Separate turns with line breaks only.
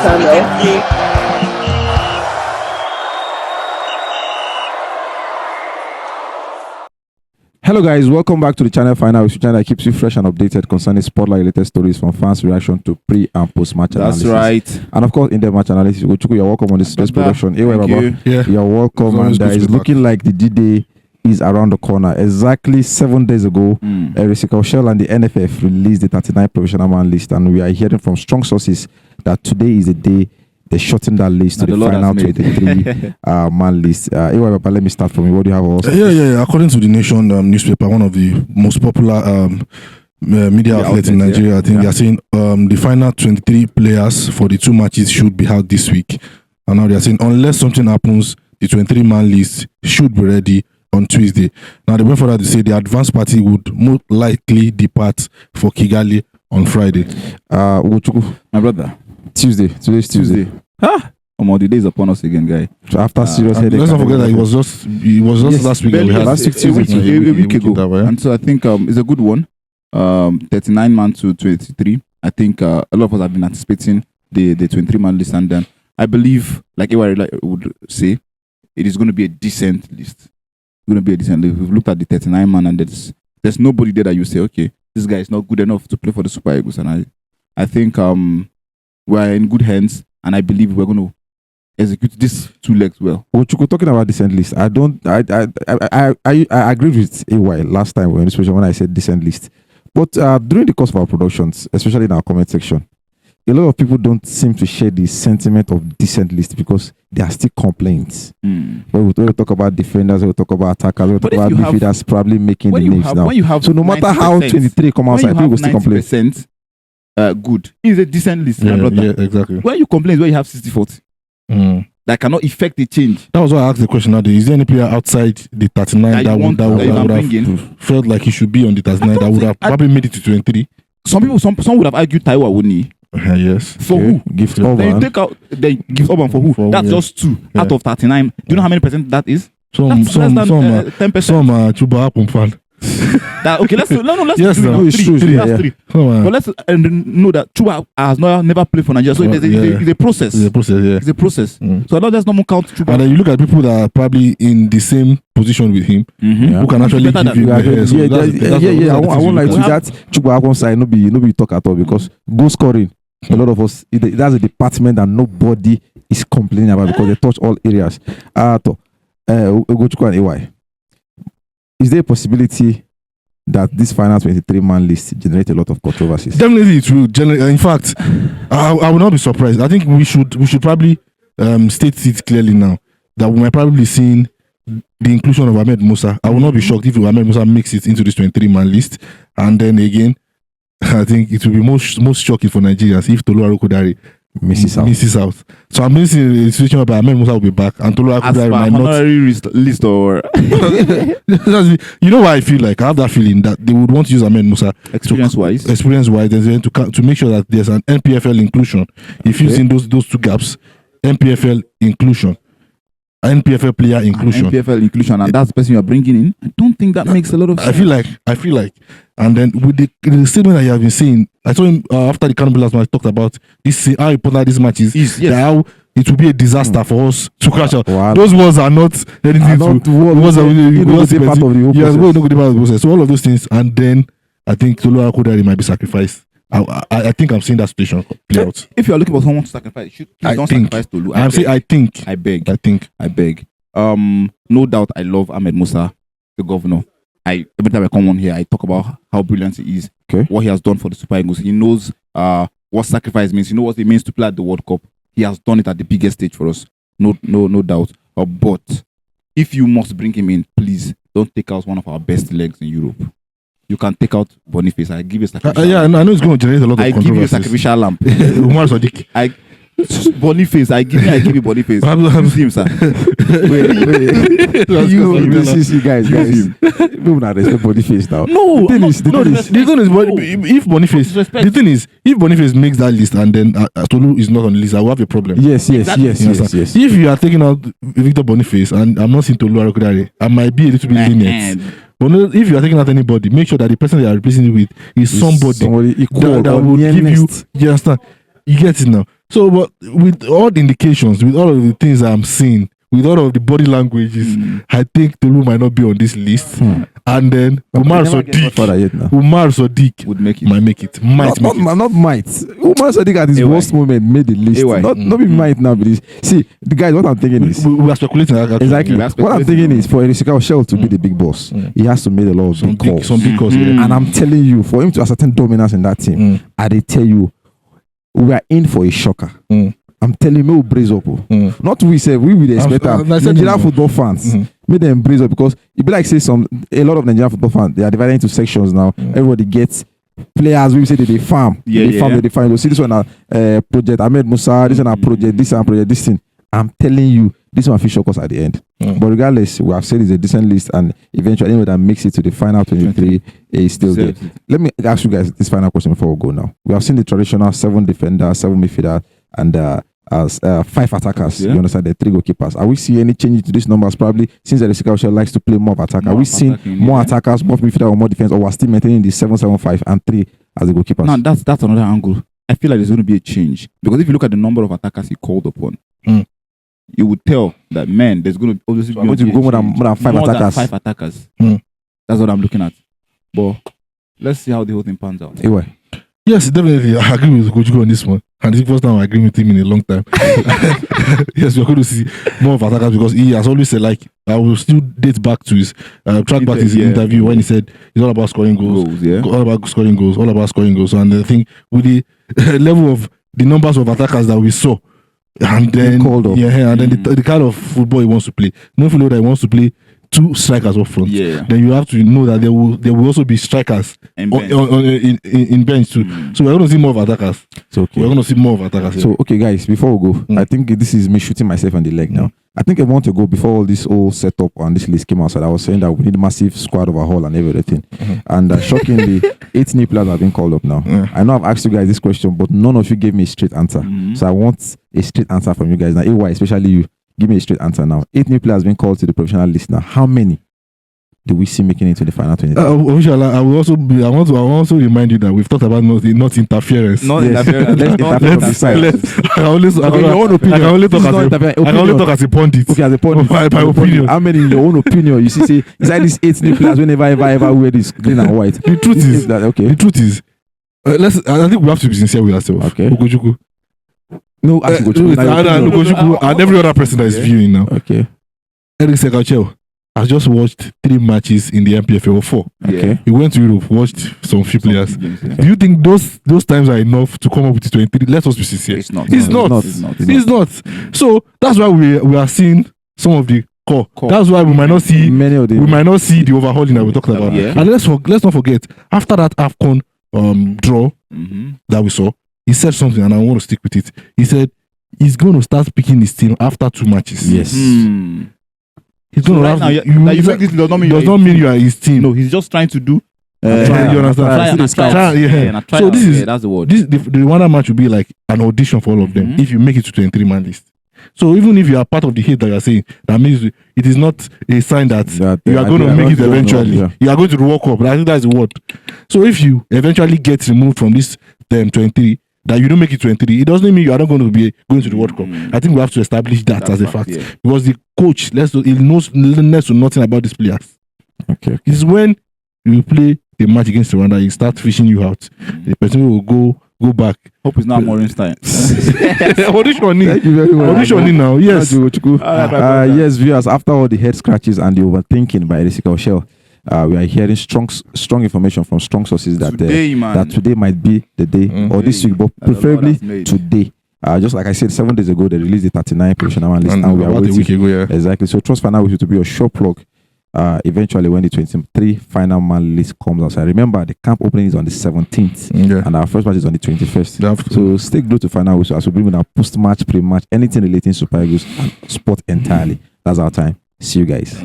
channel.
Hello guys, welcome back to the channel Final, which channel that keeps you fresh and updated concerning spotlight related stories from fans' reaction to pre and post match analysis.
That's right.
And of course, in the match analysis, Uchuku, you're welcome on this production. Hey,
Thank you.
Yeah.
You're welcome, and it's looking like the D-Day is around the corner. Exactly 7 days ago, Chelle and the NFF released the 39 professional man list, and we are hearing from strong sources that today is the day they shortened that list to the final 23 man list. Let me start from you. What do you have also?
Yeah. According to the Nation newspaper, one of the most popular media outlets in Nigeria, I think they are saying the final 23 players for the two matches should be held this week. And now they are saying unless something happens, the 23 man list should be ready on Tuesday. Now they went further to say the advance party would most likely depart for Kigali on Friday.
Uchuku,
My brother.
Tuesday. Today's Tuesday.
The day is upon us again, guy.
So after serious headache.
Let's not forget that it was just last week that we had
last week,
a week ago.
that way, yeah?
And so I think it's a good one. 39 man to 23. I think a lot of us have been anticipating the 23 man list, and then I believe, like Ewa would say, it is going to be a decent list. It's going to be a decent list. We've looked at the 39 man, and there's nobody there that you say, okay, this guy is not good enough to play for the Super Eagles. And I think we're in good hands, and I believe we're going to execute these two legs well.
Uchuku, talking about decent list, I agreed with AY last time when I said decent list. But during the course of our productions, especially in our comment section, a lot of people don't seem to share the sentiment of decent list because there are still complaints. When we talk about defenders, we talk about attackers, we talk about midfielders probably making the names now. So no matter how 23 come outside, people will still complain.
Good. It's a decent list, my brother.
Yeah, exactly.
When you complain, where you have 60-40. That cannot effect the change.
That was why I asked the question now. Is there any player outside the 39 that would have felt like he should be on the 39 that would have probably made it to 23?
Some would have argued Taiwo, wouldn't he?
Yes.
For who?
Gift
Then you
over.
take out the gift Orban for who? That's just 2 out of 39. Do you know how many percent that is?
Some
That's less than 10%.
Some Chuba Apum fan.
Okay, let's
Yes,
do
no,
it.
it's
Three.
true,
That's 3. But let's know that Chuba has never played for Nigeria, so it's a process.
It's a process, yeah.
It's a process. So let's not count Chuba.
And then you look at people that are probably in the same position with him, who can actually give you
I won't lie to you that Chukwu Akon side no be talk at all, because goal scoring, a lot of us, that's a department that nobody is complaining about because they touch all areas. Ugochukwu and AY, is there a possibility that this final 23 man list generate a lot of controversies?
Definitely it will generate. In fact, I will not be surprised. I think we should probably state it clearly now that we might probably be seeing the inclusion of Ahmed Musa. I will not be shocked if Ahmed Musa makes it into this 23 man list. And then again, I think it will be most shocking for Nigerians if Tolu Arokodare misses out. So I'm missing a situation where Ahmed Musa will be back and Tolu Arokodare might not
list or
you know why I feel like I have that feeling that they would want to use Ahmed Musa
experience wise,
and then to make sure that there's an NPFL inclusion. If you've seen those two gaps, NPFL inclusion, NPFL player inclusion,
NPFL inclusion, and that's the person you are bringing in. I don't think that makes a lot of sense.
I feel like, and then with the statement that you have been saying, I saw him after the Cannibal last match talked about this, how important this match is, how it will be a disaster for us to crash out.
Wow.
Those words are not anything
part of the
process. So all of those things, and then I think Tolu Arokodare might be sacrificed. I think I'm seeing that situation play out.
If you are looking for someone to sacrifice, don't sacrifice Tolu.
I'm saying I think.
I beg. No doubt, I love Ahmed Musa, the governor. Every time I come on here, I talk about how brilliant he is. What he has done for the Super Eagles. He knows what sacrifice means. He knows what it means to play at the World Cup. He has done it at the biggest stage for us. No doubt. But if you must bring him in, please don't take out one of our best legs in Europe. You can take out Boniface. I give you a sacrificial
lamp. I know it's going to generate a lot of controversies.
I give you a sacrificial lamp.
Umar Sadiq.
Boniface. I give you Boniface.
You
see him, sir.
You guys. People not respect Boniface now.
The thing is, if Boniface makes that list and then Tolu is not on the list, I will have a problem.
Yes.
If you are taking out Victor Boniface and I'm not seeing Tolu Arokodare, I might be a little bit lenient. But no, if you are taking out anybody, make sure that the person you are replacing it with is somebody
equal
that will give you. You understand? You get it now. So, but with all the indications, with all of the things I'm seeing, with all of the body languages, I think Tolu might not be on this list. And then Umar Sadiq
would make it.
might make it. Might make it.
Not might. Umar Sadiq at his worst moment made the list. Not be might now, but see, the guys, what I'm thinking is
We are speculating.
exactly. What I'm thinking is for Chelle to be the big boss, he has to make a lot of big calls.
Some big calls.
And I'm telling you, for him to ascertain dominance in that team, I they tell you, we are in for a shocker. I'm telling you, we'll brace up. Not we say we will expect Nigerian football fans. Make them brace up because it be like say a lot of Nigerian football fans, they are divided into sections now. Everybody gets players. We say that they farm. They farm. You see this one project Ahmed Musa. This one project. This one project. This thing. I'm telling you, this one will shock us at the end. But regardless, we have said it's a decent list, and eventually anyone that makes it to the final 23 is still there. Let me ask you guys this final question before we go now. We have seen the traditional 7 defenders, 7 midfielders, and 5 attackers. You understand, the 3 goalkeepers. Are we seeing any change to these numbers? Probably since the Chelle likes to play more of attack. Are we seeing more attackers, more midfielders, or more defense, or we're still maintaining the 7-7-5 and 3 as the goalkeepers?
No, that's another angle. I feel like there's going to be a change because if you look at the number of attackers he called upon, you would tell that there's going to obviously
go more than 5 attackers.
More than 5 attackers. That's what I'm looking at. But let's see how the whole thing pans out.
Anyway.
Yes, definitely. I agree with Coach Go on this one. And this is the first time I agree with him in a long time. Yes, we're going to see more of attackers because he has always said, like, I will still date back to his track back his interview when he said it's all about scoring goals. All about scoring goals. All about scoring goals. And I think with the level of the numbers of attackers that we saw, and then and then the kind of football he wants to play. No football that he wants to play 2 strikers up front. Then you have to know that there will also be strikers in bench too. So we're going to see more of attackers. We're going to see more of attackers.
So okay, guys, before we go, I think this is me shooting myself on the leg now. I think a month ago, before all this whole setup and this list came outside, I was saying that we need a massive squad overhaul and everything. And shockingly, 8 new players have been called up now. I know I've asked you guys this question, but none of you gave me a straight answer. So I want a straight answer from you guys now. AY, especially you. Give me a straight answer now. 8 new players being called to the professional list now. How many do we see making it to the final 20?
I will also remind you that we've talked about not interference.
Not interference.
Let's
I can only talk as a pundit.
Okay, as a pundit.
My opinion.
How many in your own opinion you see inside these 8 new players whenever ever wear this green and white?
The truth is, I think we have to be sincere with ourselves.
Okay.
Ogojuku.
No,
Ogojuku and every other person that is viewing now.
Okay.
Eric Sekachel has just watched 3 matches in the MPFL or 4.
Okay.
He went to Europe, watched some few players. Do you think those times are enough to come up with the 23? Let us be sincere. It's not. So that's why we are seeing some of the core. That's why we might not see many of them. We might not see the overhauling that we're talking about. And let's not forget, after that AFCON draw that we saw, he said something, and I want to stick with it. He said he's going to start picking his team after 2 matches.
Yes.
He's going to
have. You make this does not
mean you are his team.
No, he's just trying to do.
You understand? So
that's the word.
The Rwanda match will be like an audition for all of them if you make it to 23-man list. So even if you are part of the hate that you are saying, that means it is not a sign that you are going to make it eventually. You are going to walk up. I think that's the word. So if you eventually get removed from this 23, that you don't make it 23, it doesn't mean you are not going to be going to the World Cup. I think we have to establish that as a fact. Because the coach, he knows next to nothing about these players.
Okay.
It's when you play the match against Rwanda, he start fishing you out. The person will go back.
Hope it's not Maureen Stein.
Auditioning.
Thank you very much.
Auditioning now. Yes.
Yes, viewers, after all the head scratches and the overthinking by Chelle, we are hearing strong information from strong sources that today might be the day or this week, but preferably today. Just like I said, 7 days ago, they released the 39 professional man list, and we are waiting.
A week ago,
Exactly. So trust final week to be a short plug. Eventually, when the 23 final man list comes out, so remember the camp opening is on the 17th, and our first match is on the 21st. So stay glued to final week. So as we bring in our post-match, pre-match, anything relating to Super Eagles and sport entirely. That's our time. See you guys.